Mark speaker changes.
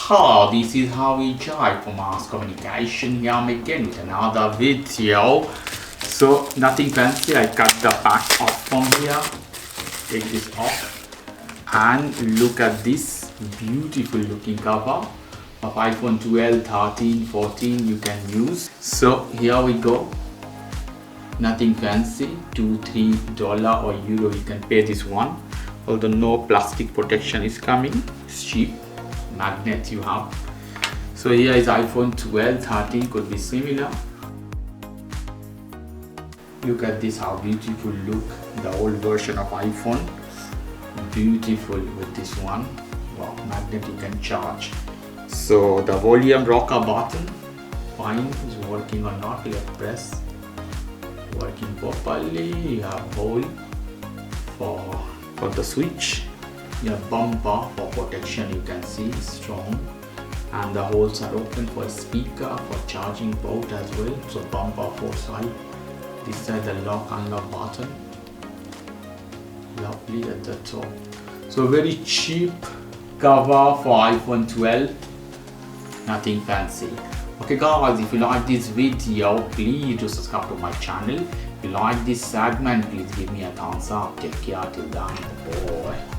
Speaker 1: Hello, this is how we try for mass communication. Here I'm again with another video. So nothing fancy, I cut the back off from here, take this off, and look at this beautiful looking cover of iPhone 12, 13, 14 you can use. So here we go. Nothing fancy, $2-3 or euro you can pay this one. Although no plastic protection is coming, it's cheap. Magnet you have. So here is iPhone 12, 13 could be similar. Look at this, how beautiful look, the old version of iPhone. Beautiful with this one. Wow, magnet you can charge. So the volume rocker button, fine, is working or not, you have press. Working properly, you have hole for the switch. You have bumper for protection, you can see strong, and the holes are open for speaker, for charging port as well. So bumper for side, this side the lock unlock button, lovely at the top. So very cheap cover for iPhone 12, nothing fancy. Okay guys, if you like this video, please do subscribe to my channel. If you like this segment, please give me a thumbs up. Take care till then, bye.